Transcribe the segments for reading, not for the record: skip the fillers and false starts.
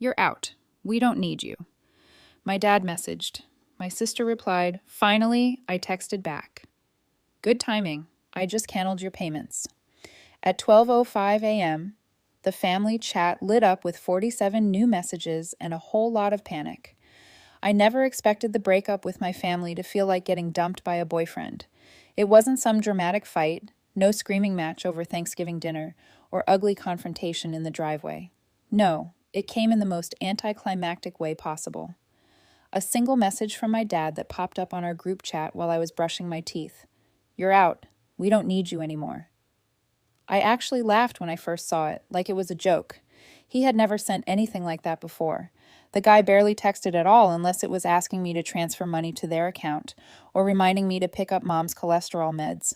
You're out. We don't need you. My dad messaged. My sister replied. Finally, I texted back. Good timing. I just canceled your payments. At 12:05 a.m., the family chat lit up with 47 new messages and a whole lot of panic. I never expected the breakup with my family to feel like getting dumped by a boyfriend. It wasn't some dramatic fight, no screaming match over Thanksgiving dinner, or ugly confrontation in the driveway. No, it came in the most anticlimactic way possible. A single message from my dad that popped up on our group chat while I was brushing my teeth. You're out. We don't need you anymore. I actually laughed when I first saw it, like it was a joke. He had never sent anything like that before. The guy barely texted at all unless it was asking me to transfer money to their account or reminding me to pick up mom's cholesterol meds.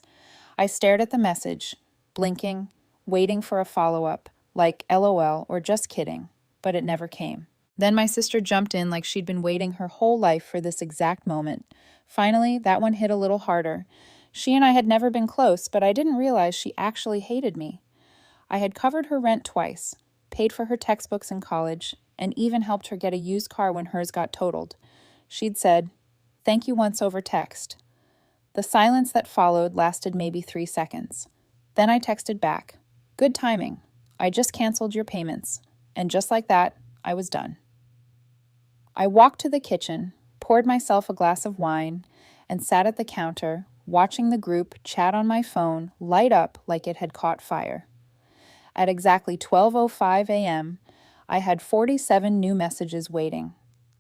I stared at the message, blinking, waiting for a follow-up, like LOL or just kidding, but it never came. Then my sister jumped in like she'd been waiting her whole life for this exact moment. Finally, that one hit a little harder. She and I had never been close, but I didn't realize she actually hated me. I had covered her rent twice, paid for her textbooks in college, and even helped her get a used car when hers got totaled. She'd said, "Thank you once over text." The silence that followed lasted maybe 3 seconds. Then I texted back, "Good timing. I just canceled your payments." And just like that, I was done. I walked to the kitchen, poured myself a glass of wine, and sat at the counter, watching the group chat on my phone light up like it had caught fire. At exactly 12:05 a.m., I had 47 new messages waiting.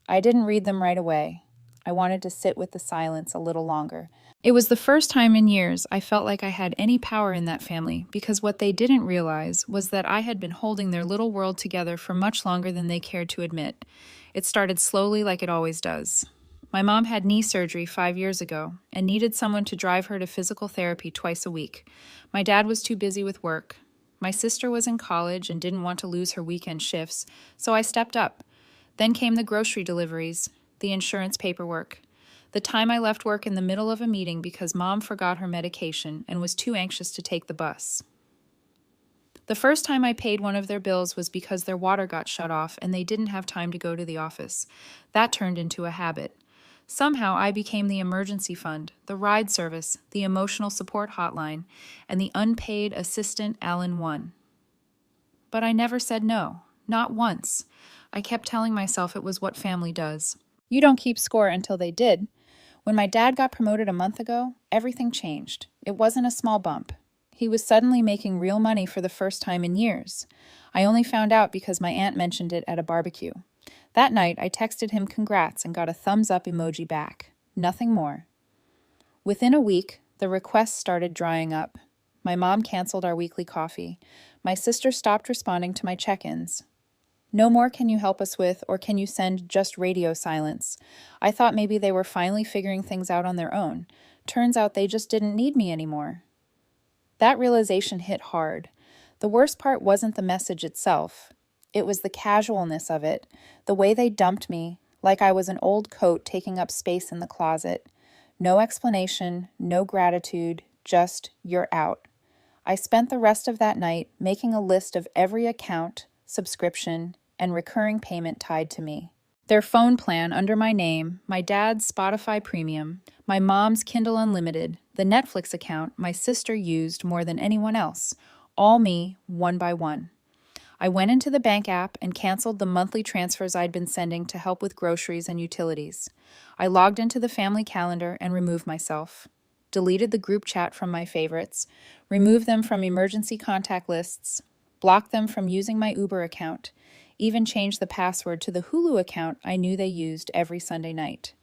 I didn't read them right away. I wanted to sit with the silence a little longer. It was the first time in years I felt like I had any power in that family, because what they didn't realize was that I had been holding their little world together for much longer than they cared to admit. It started slowly like it always does. My mom had knee surgery 5 years ago and needed someone to drive her to physical therapy twice a week. My dad was too busy with work. My sister was in college and didn't want to lose her weekend shifts, so I stepped up. Then came the grocery deliveries, the insurance paperwork, the time I left work in the middle of a meeting because mom forgot her medication and was too anxious to take the bus. The first time I paid one of their bills was because their water got shut off and they didn't have time to go to the office. That turned into a habit. Somehow I became the emergency fund, the ride service, the emotional support hotline, and the unpaid assistant Allen 1. But I never said no, not once. I kept telling myself it was what family does. You don't keep score until they did. When my dad got promoted a month ago, everything changed. It wasn't a small bump. He was suddenly making real money for the first time in years. I only found out because my aunt mentioned it at a barbecue. That night, I texted him congrats and got a thumbs up emoji back. Nothing more. Within a week, the requests started drying up. My mom canceled our weekly coffee. My sister stopped responding to my check-ins. No more can you help us with, or can you send just radio silence. I thought maybe they were finally figuring things out on their own. Turns out they just didn't need me anymore. That realization hit hard. The worst part wasn't the message itself. It was the casualness of it, the way they dumped me, like I was an old coat taking up space in the closet. No explanation, no gratitude, just, "You're out." I spent the rest of that night making a list of every account, subscription, and recurring payment tied to me. Their phone plan under my name, my dad's Spotify Premium, my mom's Kindle Unlimited, the Netflix account my sister used more than anyone else, all me, one by one. I went into the bank app and canceled the monthly transfers I'd been sending to help with groceries and utilities. I logged into the family calendar and removed myself. Deleted the group chat from my favorites, removed them from emergency contact lists, blocked them from using my Uber account, even changed the password to the Hulu account I knew they used every Sunday night.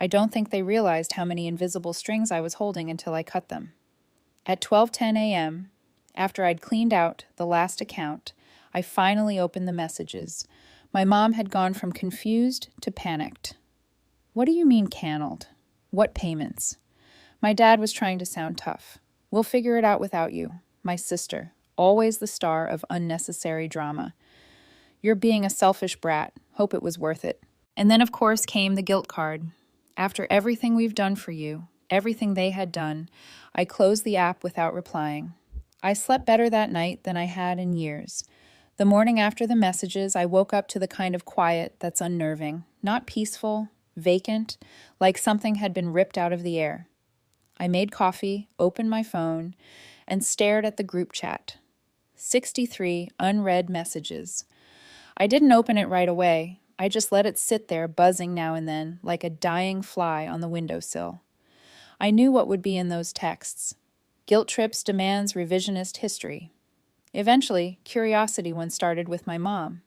I don't think they realized how many invisible strings I was holding until I cut them. At 12:10 a.m., after I'd cleaned out the last account, I finally opened the messages. My mom had gone from confused to panicked. "What do you mean canceled? What payments?" My dad was trying to sound tough. "We'll figure it out without you." My sister, always the star of unnecessary drama. "You're being a selfish brat. Hope it was worth it." And then, of course, came the guilt card. After everything we've done for you, everything they had done, I closed the app without replying. I slept better that night than I had in years. The morning after the messages, I woke up to the kind of quiet that's unnerving, not peaceful, vacant, like something had been ripped out of the air. I made coffee, opened my phone, and stared at the group chat. 63 unread messages. I didn't open it right away. I just let it sit there, buzzing now and then, like a dying fly on the windowsill. I knew what would be in those texts. Guilt trips demands revisionist history. Eventually, curiosity one started with my mom.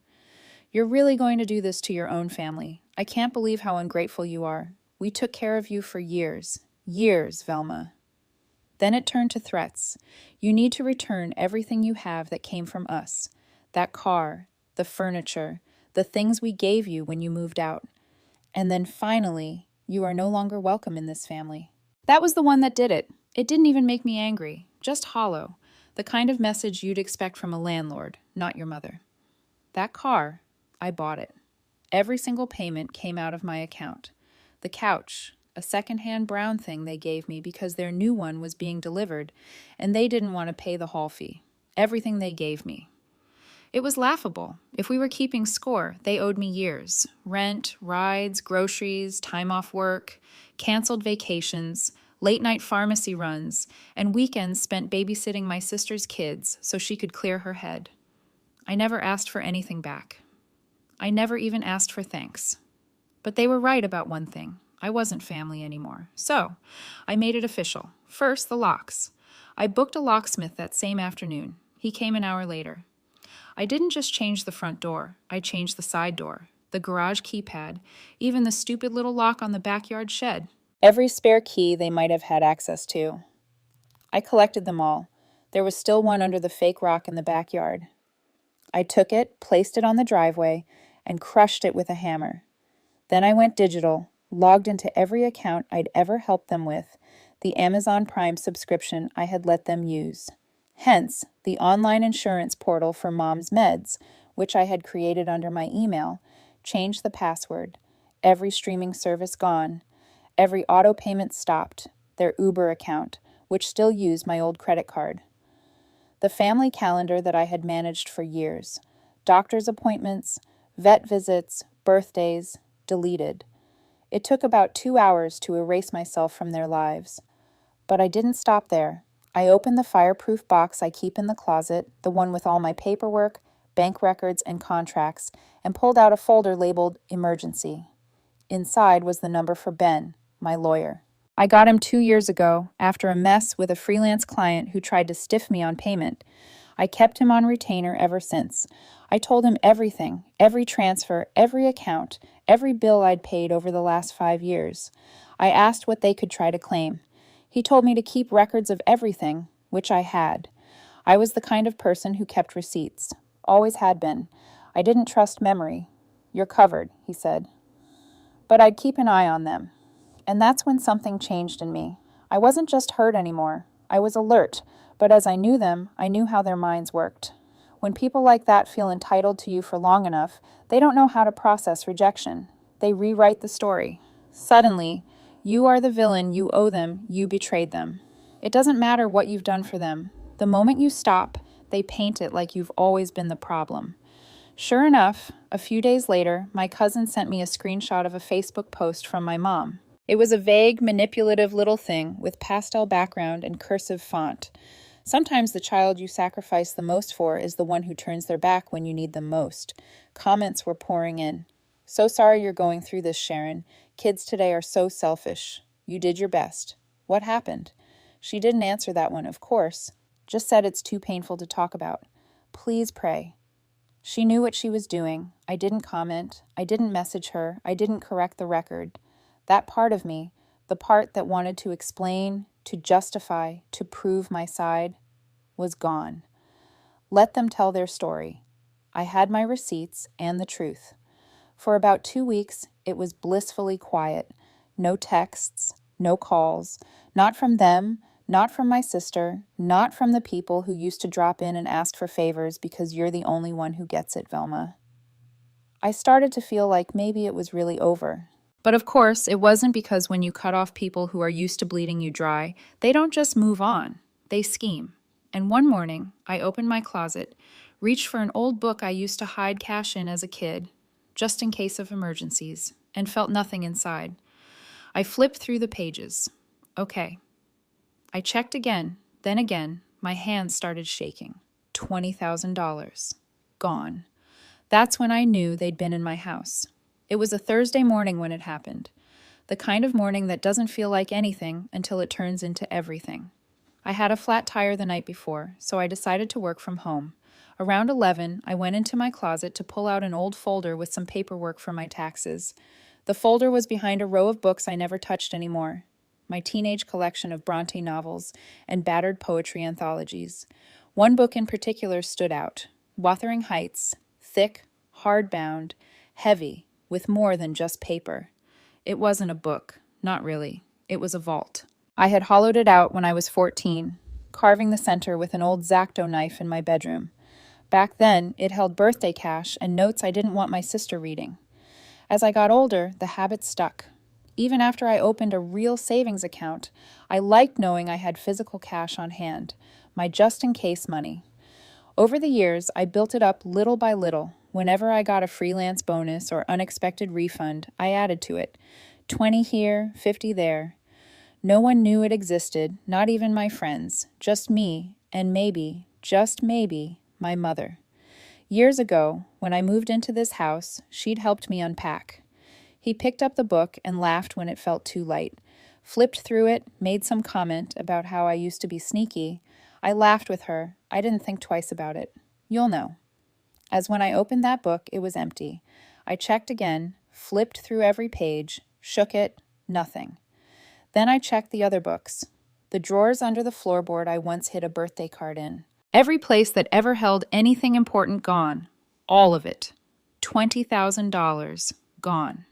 You're really going to do this to your own family. I can't believe how ungrateful you are. We took care of you for years. Years, Velma. Then it turned to threats. You need to return everything you have that came from us. That car, the furniture, the things we gave you when you moved out. And then finally, you are no longer welcome in this family. That was the one that did it. It didn't even make me angry, just hollow. The kind of message you'd expect from a landlord, not your mother. That car, I bought it. Every single payment came out of my account. The couch, a secondhand brown thing they gave me because their new one was being delivered, and they didn't want to pay the haul fee. Everything they gave me. It was laughable. If we were keeping score, they owed me years. Rent, rides, groceries, time off work, canceled vacations, late-night pharmacy runs, and weekends spent babysitting my sister's kids so she could clear her head. I never asked for anything back. I never even asked for thanks. But they were right about one thing. I wasn't family anymore. So, I made it official. First, the locks. I booked a locksmith that same afternoon. He came an hour later. I didn't just change the front door. I changed the side door, the garage keypad, even the stupid little lock on the backyard shed. Every spare key they might have had access to. I collected them all. There was still one under the fake rock in the backyard. I took it, placed it on the driveway, and crushed it with a hammer. Then I went digital, logged into every account I'd ever helped them with, the Amazon Prime subscription I had let them use. Hence, the online insurance portal for Mom's Meds, which I had created under my email, changed the password. Every streaming service gone. Every auto payment stopped. Their Uber account, which still used my old credit card. The family calendar that I had managed for years. Doctor's appointments, vet visits, birthdays, deleted. It took about 2 hours to erase myself from their lives. But I didn't stop there. I opened the fireproof box I keep in the closet, the one with all my paperwork, bank records, and contracts, and pulled out a folder labeled Emergency. Inside was the number for Ben, my lawyer. I got him 2 years ago, after a mess with a freelance client who tried to stiff me on payment. I kept him on retainer ever since. I told him everything, every transfer, every account, every bill I'd paid over the last 5 years. I asked what they could try to claim. He told me to keep records of everything, which I had. I was the kind of person who kept receipts. Always had been. I didn't trust memory. You're covered, he said. But I'd keep an eye on them. And that's when something changed in me. I wasn't just hurt anymore. I was alert, but as I knew them, I knew how their minds worked. When people like that feel entitled to you for long enough, they don't know how to process rejection. They rewrite the story. Suddenly, you are the villain, you owe them, you betrayed them. It doesn't matter what you've done for them. The moment you stop, they paint it like you've always been the problem. Sure enough, a few days later, my cousin sent me a screenshot of a Facebook post from my mom. It was a vague, manipulative little thing with pastel background and cursive font. Sometimes the child you sacrifice the most for is the one who turns their back when you need them most. Comments were pouring in. So sorry you're going through this, Sharon. Kids today are so selfish. You did your best. What happened? She didn't answer that one, of course. Just said it's too painful to talk about. Please pray. She knew what she was doing. I didn't comment. I didn't message her. I didn't correct the record. That part of me, the part that wanted to explain, to justify, to prove my side, was gone. Let them tell their story. I had my receipts and the truth. For about 2 weeks, it was blissfully quiet. No texts, no calls, not from them, not from my sister, not from the people who used to drop in and ask for favors because you're the only one who gets it, Velma. I started to feel like maybe it was really over. But of course, it wasn't, because when you cut off people who are used to bleeding you dry, they don't just move on, they scheme. And one morning, I opened my closet, Reached for an old book I used to hide cash in as a kid, just in case of emergencies, and felt nothing inside. I flipped through the pages. Okay. I checked again, then again. My hands started shaking. $20,000. Gone. That's when I knew they'd been in my house. It was a Thursday morning when it happened. The kind of morning that doesn't feel like anything until it turns into everything. I had a flat tire the night before, so I decided to work from home. Around 11, I went into my closet to pull out an old folder with some paperwork for my taxes. The folder was behind a row of books I never touched anymore. My teenage collection of Bronte novels and battered poetry anthologies. One book in particular stood out. Wuthering Heights, thick, hardbound, heavy, with more than just paper. It wasn't a book, not really. It was a vault. I had hollowed it out when I was 14, carving the center with an old X-Acto knife in my bedroom. Back then, it held birthday cash and notes I didn't want my sister reading. As I got older, the habit stuck. Even after I opened a real savings account, I liked knowing I had physical cash on hand, my just-in-case money. Over the years, I built it up little by little. Whenever I got a freelance bonus or unexpected refund, I added to it. 20 here, 50 there. No one knew it existed, not even my friends, just me, and maybe, just maybe, my mother. Years ago, when I moved into this house, she'd helped me unpack. He picked up the book and laughed when it felt too light. Flipped through it, made some comment about how I used to be sneaky. I laughed with her. I didn't think twice about it. You'll know. As when I opened that book, it was empty. I checked again, flipped through every page, shook it, nothing. Then I checked the other books. The drawers under the floorboard I once hid a birthday card in. Every place that ever held anything important gone. All of it. $20,000 gone.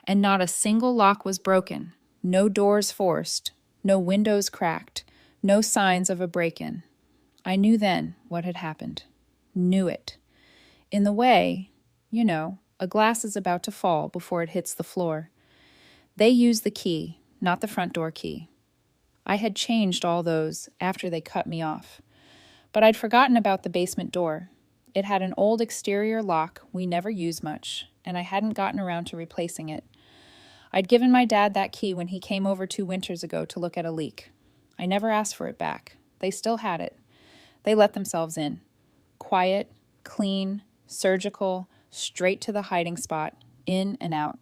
And not a single lock was broken. No doors forced. No windows cracked. No signs of a break-in. I knew then what had happened. Knew it. In the way, a glass is about to fall before it hits the floor. They used the key, not the front door key. I had changed all those after they cut me off. But I'd forgotten about the basement door. It had an old exterior lock we never used much, and I hadn't gotten around to replacing it. I'd given my dad that key when he came over 2 winters ago to look at a leak. I never asked for it back. They still had it. They let themselves in. Quiet, clean, surgical, straight to the hiding spot, in and out.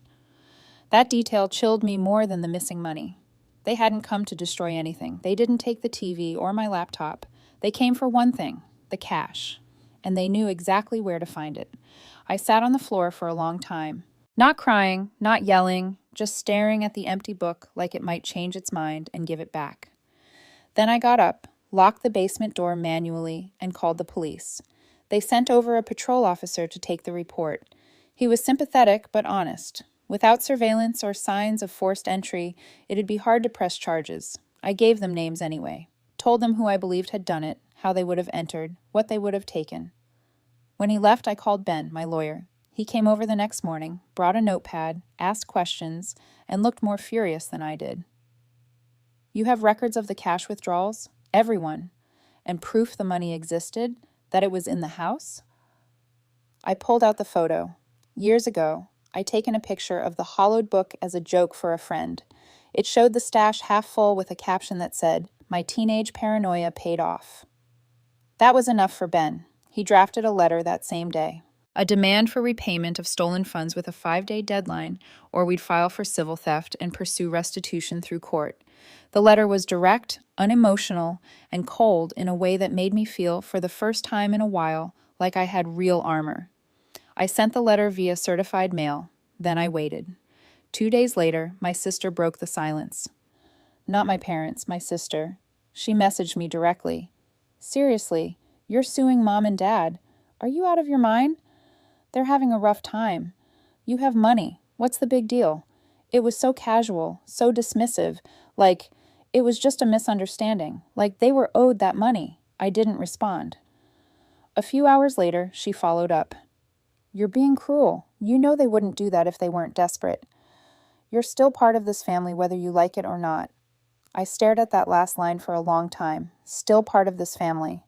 That detail chilled me more than the missing money. They hadn't come to destroy anything. They didn't take the TV or my laptop. They came for one thing, the cash. And they knew exactly where to find it. I sat on the floor for a long time. Not crying, not yelling, just staring at the empty book like it might change its mind and give it back. Then I got up, locked the basement door manually, and called the police. They sent over a patrol officer to take the report. He was sympathetic but honest. Without surveillance or signs of forced entry, it'd be hard to press charges. I gave them names anyway. Told them who I believed had done it, how they would have entered, what they would have taken. When he left, I called Ben, my lawyer. He came over the next morning, brought a notepad, asked questions, and looked more furious than I did. You have records of the cash withdrawals? Everyone. And proof the money existed? That it was in the house? I pulled out the photo. Years ago, I'd taken a picture of the hollowed book as a joke for a friend. It showed the stash half full with a caption that said, "My teenage paranoia paid off." That was enough for Ben. He drafted a letter that same day. A demand for repayment of stolen funds with a 5-day deadline, or we'd file for civil theft and pursue restitution through court. The letter was direct, unemotional, and cold in a way that made me feel, for the first time in a while, like I had real armor. I sent the letter via certified mail. Then I waited. 2 days later, my sister broke the silence. Not my parents, my sister. She messaged me directly. "Seriously, you're suing Mom and Dad. Are you out of your mind? They're having a rough time. You have money. What's the big deal?" It was so casual, so dismissive, like it was just a misunderstanding, like they were owed that money. I didn't respond. A few hours later, she followed up. "You're being cruel. You know they wouldn't do that if they weren't desperate. You're still part of this family whether you like it or not." I stared at that last line for a long time. Still part of this family.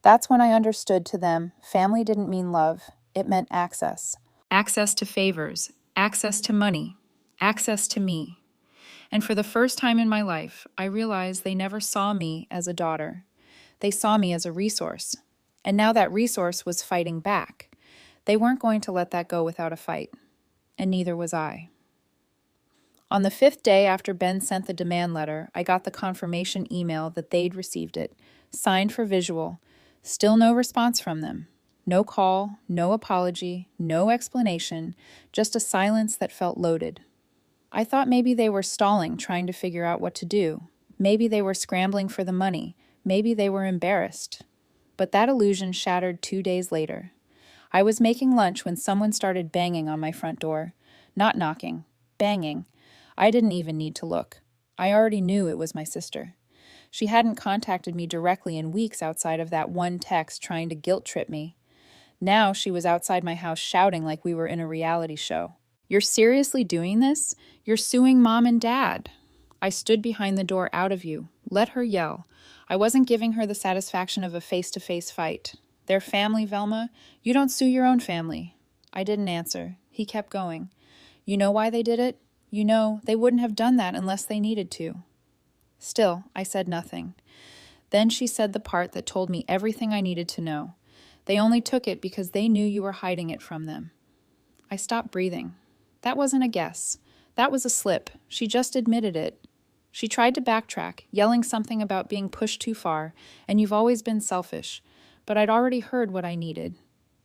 That's when I understood to them, family didn't mean love, it meant access. Access to favors, access to money, access to me. And for the first time in my life, I realized they never saw me as a daughter. They saw me as a resource. And now that resource was fighting back. They weren't going to let that go without a fight. And neither was I. On the 5th day after Ben sent the demand letter, I got the confirmation email that they'd received it, signed for visual. Still no response from them. No call, no apology, no explanation, just a silence that felt loaded. I thought maybe they were stalling, trying to figure out what to do. Maybe they were scrambling for the money. Maybe they were embarrassed. But that illusion shattered 2 days later. I was making lunch when someone started banging on my front door. Not knocking, banging. I didn't even need to look. I already knew it was my sister. She hadn't contacted me directly in weeks outside of that one text trying to guilt trip me. Now she was outside my house shouting like we were in a reality show. "You're seriously doing this? You're suing Mom and Dad." I stood behind the door out of you. Let her yell. I wasn't giving her the satisfaction of a face-to-face fight. "Their family, Velma. You don't sue your own family." I didn't answer. He kept going. "You know why they did it? You know, they wouldn't have done that unless they needed to." Still, I said nothing. Then she said the part that told me everything I needed to know. "They only took it because they knew you were hiding it from them." I stopped breathing. That wasn't a guess. That was a slip. She just admitted it. She tried to backtrack, yelling something about being pushed too far, and "you've always been selfish." But I'd already heard what I needed.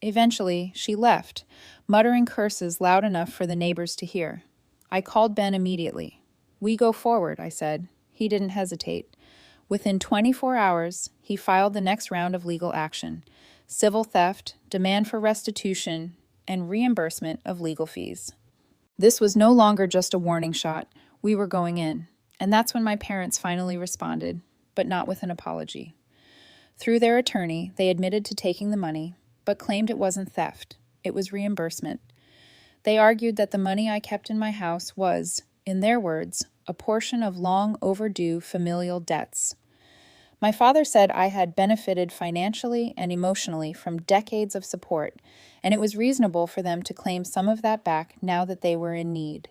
Eventually, she left, muttering curses loud enough for the neighbors to hear. I called Ben immediately. "We go forward," I said. He didn't hesitate. Within 24 hours, he filed the next round of legal action: civil theft, demand for restitution, and reimbursement of legal fees. This was no longer just a warning shot. We were going in. And that's when my parents finally responded, but not with an apology. Through their attorney, they admitted to taking the money, but claimed it wasn't theft. It was reimbursement. They argued that the money I kept in my house was, in their words, a portion of long overdue familial debts. My father said I had benefited financially and emotionally from decades of support, and it was reasonable for them to claim some of that back now that they were in need.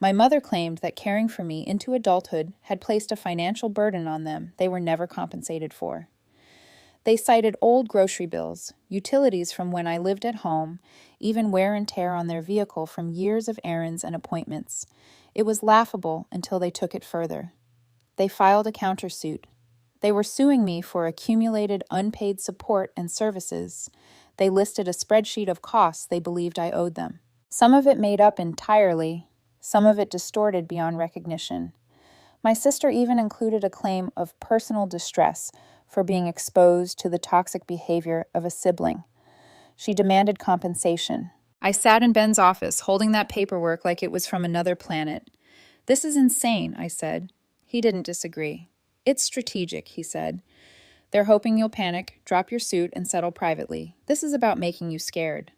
My mother claimed that caring for me into adulthood had placed a financial burden on them they were never compensated for. They cited old grocery bills, utilities from when I lived at home, even wear and tear on their vehicle from years of errands and appointments. It was laughable until they took it further. They filed a countersuit. They were suing me for accumulated unpaid support and services. They listed a spreadsheet of costs they believed I owed them. Some of it made up entirely, some of it distorted beyond recognition. My sister even included a claim of personal distress for being exposed to the toxic behavior of a sibling. She demanded compensation. I sat in Ben's office, holding that paperwork like it was from another planet. "This is insane," I said. He didn't disagree. "It's strategic," he said. "They're hoping you'll panic, drop your suit, and settle privately. This is about making you scared."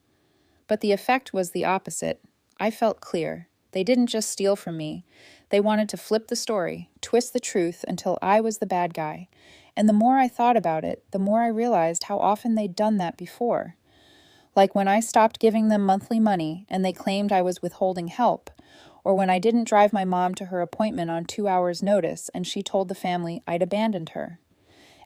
But the effect was the opposite. I felt clear. They didn't just steal from me. They wanted to flip the story, twist the truth until I was the bad guy. And the more I thought about it, the more I realized how often they'd done that before. Like when I stopped giving them monthly money and they claimed I was withholding help, or when I didn't drive my mom to her appointment on 2 hours' notice and she told the family I'd abandoned her.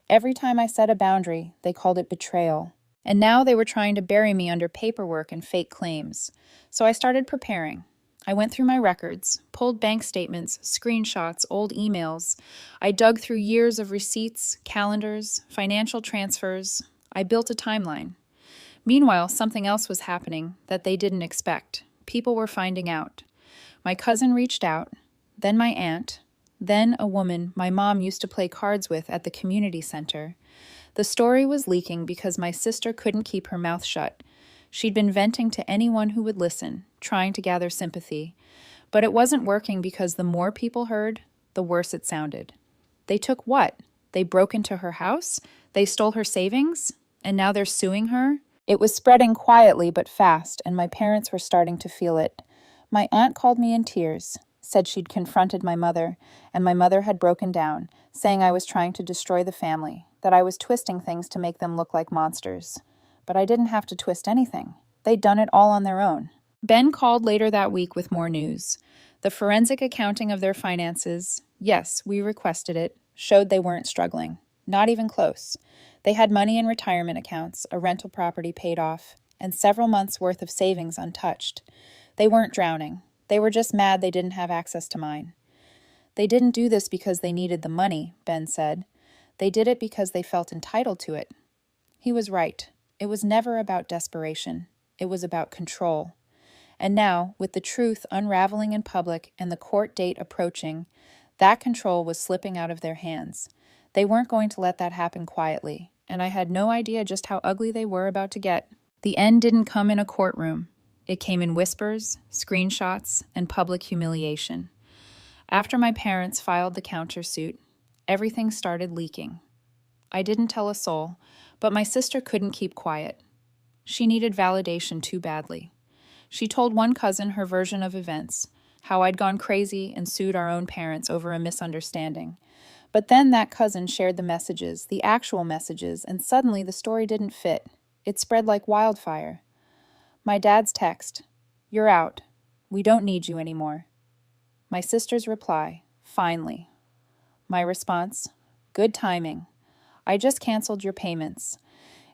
Every time I set a boundary, they called it betrayal. And now they were trying to bury me under paperwork and fake claims. So I started preparing. I went through my records, pulled bank statements, screenshots, old emails. I dug through years of receipts, calendars, financial transfers. I built a timeline. Meanwhile, something else was happening that they didn't expect. People were finding out. My cousin reached out, then my aunt, then a woman my mom used to play cards with at the community center. The story was leaking because my sister couldn't keep her mouth shut. She'd been venting to anyone who would listen, trying to gather sympathy. But it wasn't working because the more people heard, the worse it sounded. They took what? They broke into her house? They stole her savings? And now they're suing her? It was spreading quietly but fast, and my parents were starting to feel it. My aunt called me in tears. said she'd confronted my mother, and my mother had broken down, saying I was trying to destroy the family, that I was twisting things to make them look like monsters. But I didn't have to twist anything. They'd done it all on their own. Ben called later that week with more news. The forensic accounting of their finances, yes, we requested it, showed they weren't struggling. Not even close. They had money in retirement accounts, a rental property paid off, and several months' worth of savings untouched. They weren't drowning. They were just mad they didn't have access to mine. They didn't do this because they needed the money, Ben said. They did it because they felt entitled to it. He was right. It was never about desperation. It was about control. And now, with the truth unraveling in public and the court date approaching, that control was slipping out of their hands. They weren't going to let that happen quietly, and I had no idea just how ugly they were about to get. The end didn't come in a courtroom. It came in whispers, screenshots, and public humiliation. After my parents filed the countersuit, everything started leaking. I didn't tell a soul, but my sister couldn't keep quiet. She needed validation too badly. She told one cousin her version of events, how I'd gone crazy and sued our own parents over a misunderstanding. But then that cousin shared the messages, the actual messages, and suddenly the story didn't fit. It spread like wildfire. My dad's text, "You're out. We don't need you anymore." My sister's reply, "Finally." My response, "Good timing. I just canceled your payments."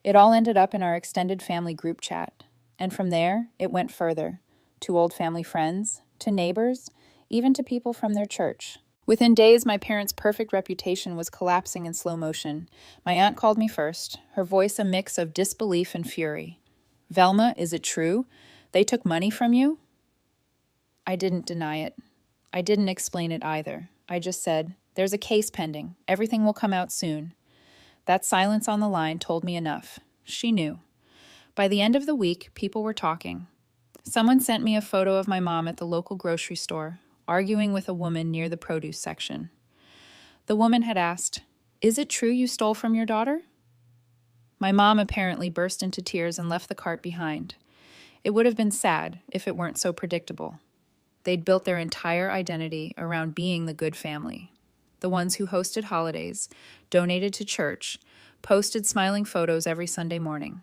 It all ended up in our extended family group chat. And from there, it went further, to old family friends, to neighbors, even to people from their church. Within days, my parents' perfect reputation was collapsing in slow motion. My aunt called me first, her voice a mix of disbelief and fury. "Velma, is it true? They took money from you?" I didn't deny it. I didn't explain it either. I just said, "There's a case pending. Everything will come out soon." That silence on the line told me enough. She knew. By the end of the week, people were talking. Someone sent me a photo of my mom at the local grocery store, arguing with a woman near the produce section. The woman had asked, "Is it true you stole from your daughter?" My mom apparently burst into tears and left the cart behind. It would have been sad if it weren't so predictable. They'd built their entire identity around being the good family. The ones who hosted holidays, donated to church, posted smiling photos every Sunday morning.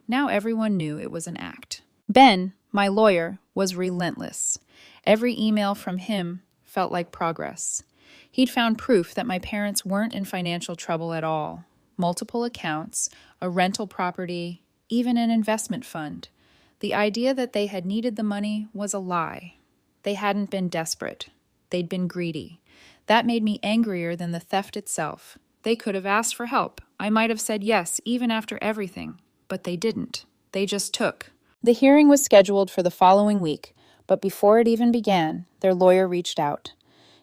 Now everyone knew it was an act. Ben, my lawyer, was relentless. Every email from him felt like progress. He'd found proof that my parents weren't in financial trouble at all. Multiple accounts, a rental property, even an investment fund. The idea that they had needed the money was a lie. They hadn't been desperate. They'd been greedy. That made me angrier than the theft itself. They could have asked for help. I might have said yes, even after everything. But they didn't. They just took. The hearing was scheduled for the following week, but before it even began, their lawyer reached out.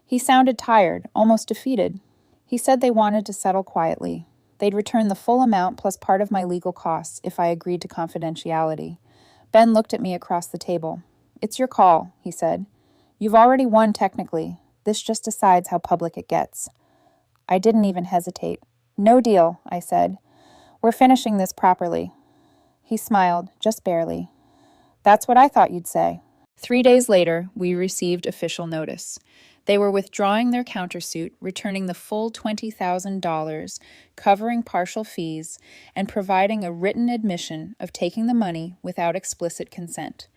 He sounded tired, almost defeated. He said they wanted to settle quietly. They'd return the full amount plus part of my legal costs if I agreed to confidentiality. Ben looked at me across the table. "It's your call," he said. "You've already won technically. This just decides how public it gets." I didn't even hesitate. "No deal," I said. "We're finishing this properly." He smiled, just barely. "That's what I thought you'd say." 3 days later, we received official notice. They were withdrawing their countersuit, returning the full $20,000, covering partial fees, and providing a written admission of taking the money without explicit consent.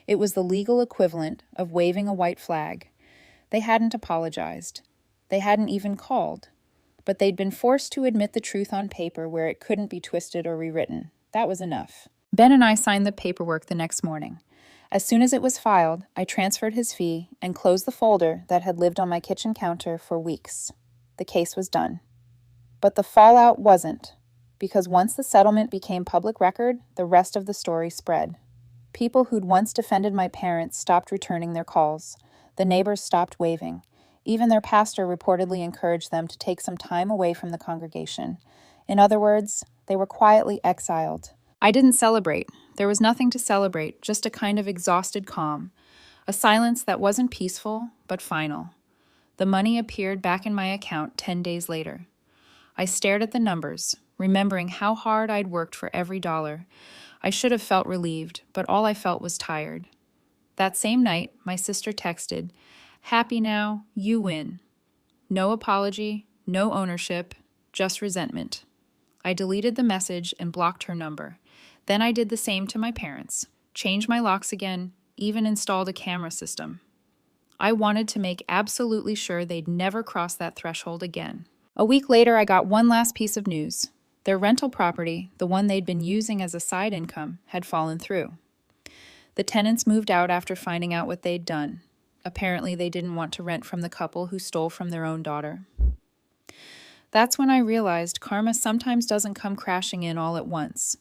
It was the legal equivalent of waving a white flag. They hadn't apologized. They hadn't even called. But they'd been forced to admit the truth on paper where it couldn't be twisted or rewritten. That was enough. Ben and I signed the paperwork the next morning. As soon as it was filed, I transferred his fee and closed the folder that had lived on my kitchen counter for weeks. The case was done. But the fallout wasn't, because once the settlement became public record, the rest of the story spread. People who'd once defended my parents stopped returning their calls. The neighbors stopped waving. Even their pastor reportedly encouraged them to take some time away from the congregation. In other words, they were quietly exiled. I didn't celebrate. There was nothing to celebrate, just a kind of exhausted calm. A silence that wasn't peaceful, but final. The money appeared back in my account 10 days later. I stared at the numbers, remembering how hard I'd worked for every dollar. I should have felt relieved, but all I felt was tired. That same night, my sister texted, Happy now, you win. No apology, no ownership, just resentment. I deleted the message and blocked her number. Then I did the same to my parents, changed my locks again, even installed a camera system. I wanted to make absolutely sure they'd never cross that threshold again. A week later, I got one last piece of news. Their rental property, the one they'd been using as a side income, had fallen through. The tenants moved out after finding out what they'd done. Apparently, they didn't want to rent from the couple who stole from their own daughter. That's when I realized karma sometimes doesn't come crashing in all at once.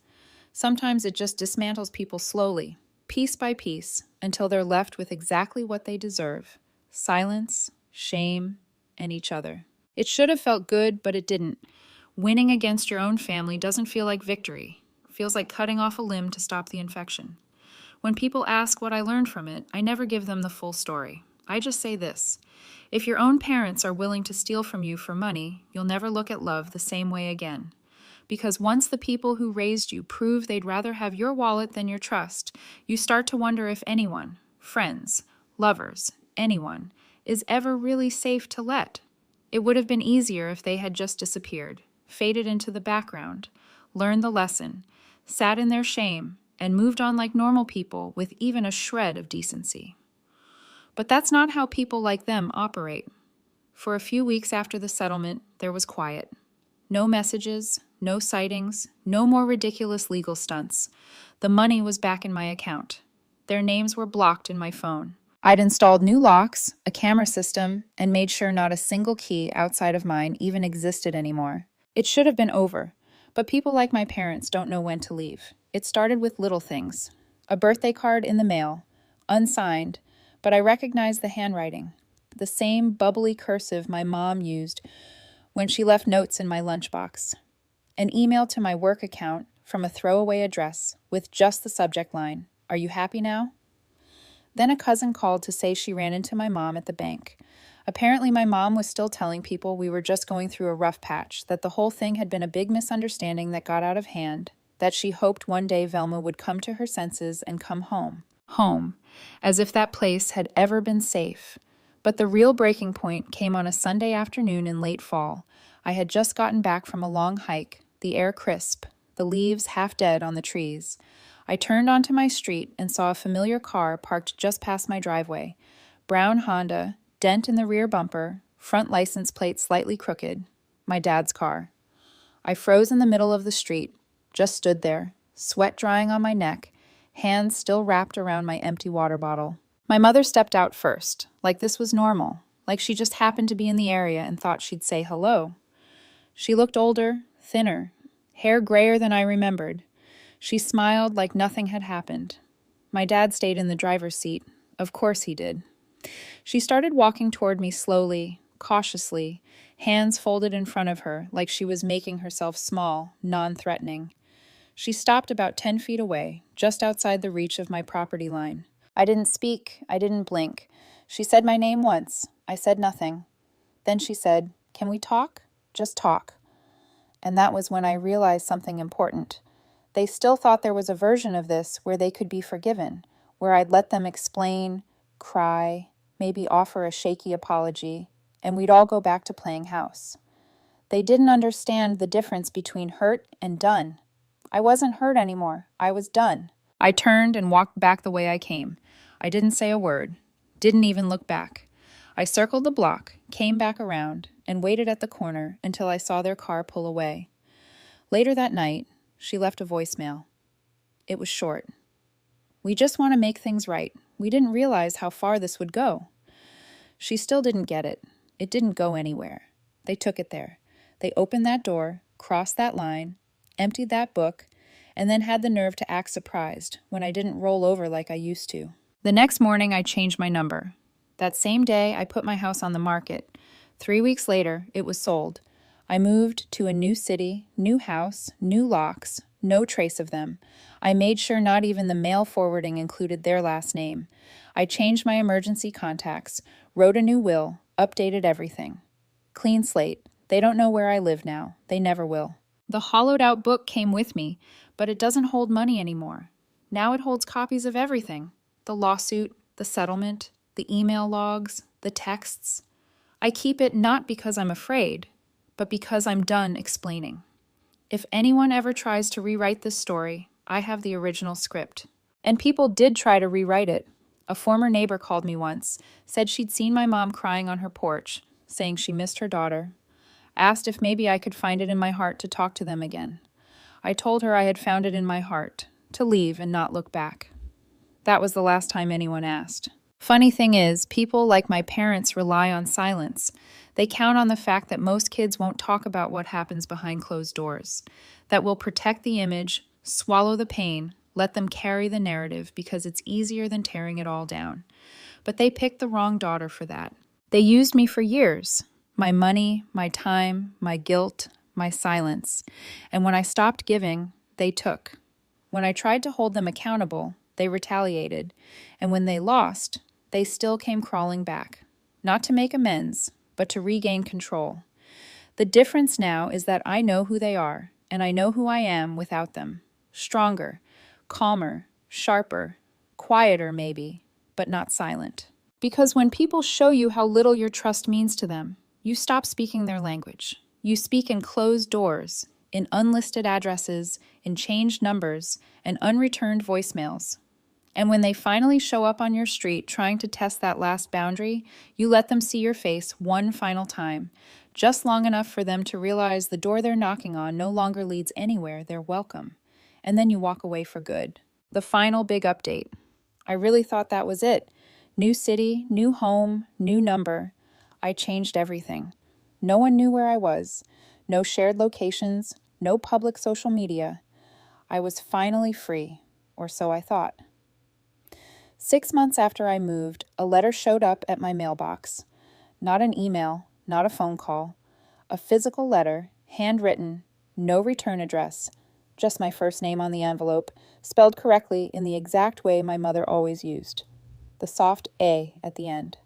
Sometimes it just dismantles people slowly, piece by piece, until they're left with exactly what they deserve: silence, shame, and each other. It should have felt good, but it didn't. Winning against your own family doesn't feel like victory. It feels like cutting off a limb to stop the infection. When people ask what I learned from it, I never give them the full story. I just say this: if your own parents are willing to steal from you for money, you'll never look at love the same way again. Because once the people who raised you prove they'd rather have your wallet than your trust, you start to wonder if anyone, friends, lovers, anyone, is ever really safe to let. It would have been easier if they had just disappeared, faded into the background, learned the lesson, sat in their shame, and moved on like normal people with even a shred of decency. But that's not how people like them operate. For a few weeks after the settlement, there was quiet. No messages, no sightings, no more ridiculous legal stunts. The money was back in my account. Their names were blocked in my phone. I'd installed new locks, a camera system, and made sure not a single key outside of mine even existed anymore. It should have been over, but people like my parents don't know when to leave. It started with little things. A birthday card in the mail, unsigned, but I recognized the handwriting. The same bubbly cursive my mom used when she left notes in my lunchbox. An email to my work account from a throwaway address with just the subject line, "Are you happy now?" Then a cousin called to say she ran into my mom at the bank. Apparently my mom was still telling people we were just going through a rough patch, that the whole thing had been a big misunderstanding that got out of hand, that she hoped one day Velma would come to her senses and come home. Home, as if that place had ever been safe. But the real breaking point came on a Sunday afternoon in late fall. I had just gotten back from a long hike, the air crisp, the leaves half dead on the trees. I turned onto my street and saw a familiar car parked just past my driveway. Brown Honda, dent in the rear bumper, front license plate slightly crooked. My dad's car. I froze in the middle of the street, just stood there, sweat drying on my neck, hands still wrapped around my empty water bottle. My mother stepped out first, like this was normal, like she just happened to be in the area and thought she'd say hello. She looked older, thinner, hair grayer than I remembered. She smiled like nothing had happened. My dad stayed in the driver's seat. Of course he did. She started walking toward me slowly, cautiously, hands folded in front of her like she was making herself small, non-threatening. She stopped about 10 feet away, just outside the reach of my property line. I didn't speak. I didn't blink. She said my name once. I said nothing. Then she said, "Can we talk? Just talk." And that was when I realized something important. They still thought there was a version of this where they could be forgiven, where I'd let them explain, cry, maybe offer a shaky apology, and we'd all go back to playing house. They didn't understand the difference between hurt and done. I wasn't hurt anymore. I was done. I turned and walked back the way I came. I didn't say a word, didn't even look back. I circled the block, came back around, and waited at the corner until I saw their car pull away. Later that night, she left a voicemail. It was short. "We just want to make things right. We didn't realize how far this would go." She still didn't get it. It didn't go anywhere. They took it there. They opened that door, crossed that line, emptied that book, and then had the nerve to act surprised when I didn't roll over like I used to. The next morning, I changed my number. That same day, I put my house on the market. 3 weeks later, it was sold. I moved to a new city, new house, new locks, no trace of them. I made sure not even the mail forwarding included their last name. I changed my emergency contacts, wrote a new will, updated everything. Clean slate. They don't know where I live now. They never will. The hollowed-out book came with me, but it doesn't hold money anymore. Now it holds copies of everything. The lawsuit, the settlement, the email logs, the texts. I keep it not because I'm afraid, but because I'm done explaining. If anyone ever tries to rewrite this story, I have the original script. And people did try to rewrite it. A former neighbor called me once, said she'd seen my mom crying on her porch, saying she missed her daughter, asked if maybe I could find it in my heart to talk to them again. I told her I had found it in my heart, to leave and not look back. That was the last time anyone asked. Funny thing is, people like my parents rely on silence. They count on the fact that most kids won't talk about what happens behind closed doors, that we'll protect the image, swallow the pain, let them carry the narrative because it's easier than tearing it all down. But they picked the wrong daughter for that. They used me for years. My money, my time, my guilt, my silence. And when I stopped giving, they took. When I tried to hold them accountable, they retaliated. And when they lost, they still came crawling back. Not to make amends, but to regain control. The difference now is that I know who they are, and I know who I am without them. Stronger, calmer, sharper, quieter maybe, but not silent. Because when people show you how little your trust means to them, you stop speaking their language. You speak in closed doors, in unlisted addresses, in changed numbers, and unreturned voicemails. And when they finally show up on your street trying to test that last boundary, you let them see your face one final time, just long enough for them to realize the door they're knocking on no longer leads anywhere they're welcome. And then you walk away for good. The final big update. I really thought that was it. New city, new home, new number. I changed everything. No one knew where I was. No shared locations, no public social media. I was finally free, or so I thought. 6 months after I moved, a letter showed up at my mailbox. Not an email, not a phone call. A physical letter, handwritten, no return address, just my first name on the envelope, spelled correctly in the exact way my mother always used. The soft A at the end.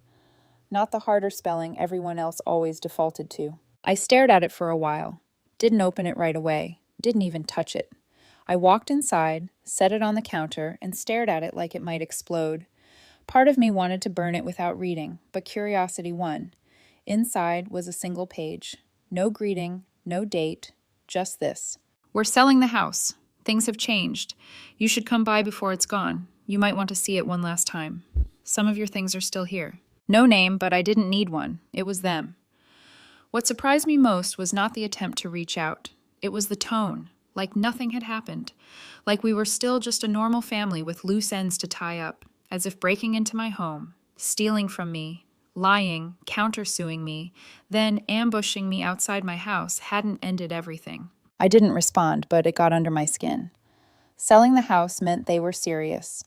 Not the harder spelling everyone else always defaulted to. I stared at it for a while. Didn't open it right away. Didn't even touch it. I walked inside, set it on the counter, and stared at it like it might explode. Part of me wanted to burn it without reading, but curiosity won. Inside was a single page. No greeting, no date, just this. We're selling the house. Things have changed. You should come by before it's gone. You might want to see it one last time. Some of your things are still here. No name, but I didn't need one. It was them. What surprised me most was not the attempt to reach out. It was the tone. Like nothing had happened, like we were still just a normal family with loose ends to tie up, as if breaking into my home, stealing from me, lying, countersuing me, then ambushing me outside my house hadn't ended everything. I didn't respond, but it got under my skin. Selling the house meant they were serious.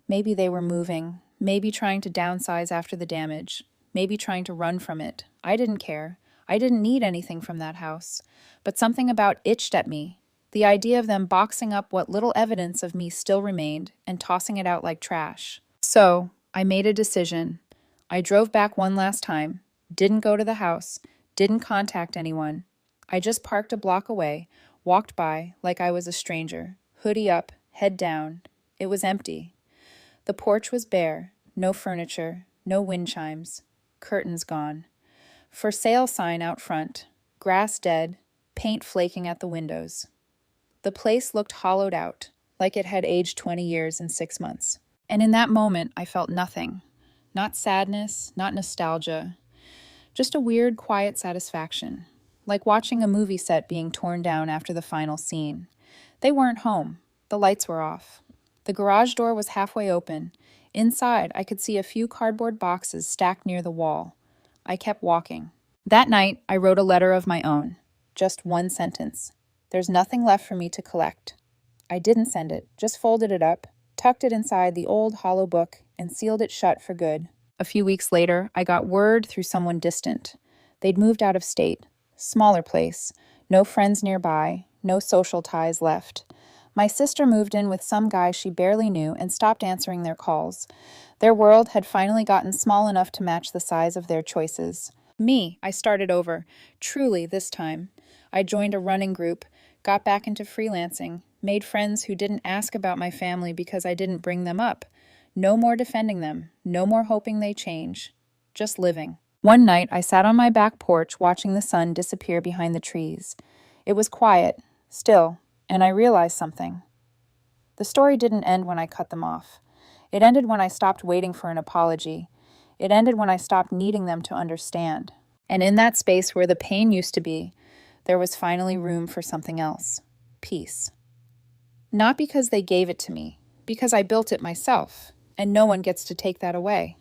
Maybe they were moving, maybe trying to downsize after the damage, maybe trying to run from it. I didn't care. I didn't need anything from that house, but something about itched at me. The idea of them boxing up what little evidence of me still remained and tossing it out like trash. So, I made a decision. I drove back one last time, didn't go to the house, didn't contact anyone. I just parked a block away, walked by like I was a stranger, hoodie up, head down. It was empty. The porch was bare, no furniture, no wind chimes, curtains gone. For sale sign out front, grass dead, paint flaking at the windows. The place looked hollowed out, like it had aged 20 years in 6 months. And in that moment, I felt nothing. Not sadness, not nostalgia. Just a weird, quiet satisfaction. Like watching a movie set being torn down after the final scene. They weren't home. The lights were off. The garage door was halfway open. Inside, I could see a few cardboard boxes stacked near the wall. I kept walking. That night, I wrote a letter of my own. Just one sentence. There's nothing left for me to collect. I didn't send it, just folded it up, tucked it inside the old hollow book, and sealed it shut for good. A few weeks later, I got word through someone distant. They'd moved out of state. Smaller place. No friends nearby. No social ties left. My sister moved in with some guy she barely knew and stopped answering their calls. Their world had finally gotten small enough to match the size of their choices. Me, I started over. Truly, this time. I joined a running group, got back into freelancing, made friends who didn't ask about my family because I didn't bring them up. No more defending them, no more hoping they change, just living. One night, I sat on my back porch watching the sun disappear behind the trees. It was quiet, still, and I realized something. The story didn't end when I cut them off. It ended when I stopped waiting for an apology. It ended when I stopped needing them to understand. And in that space where the pain used to be, there was finally room for something else. Peace. Not because they gave it to me, because I built it myself, and no one gets to take that away.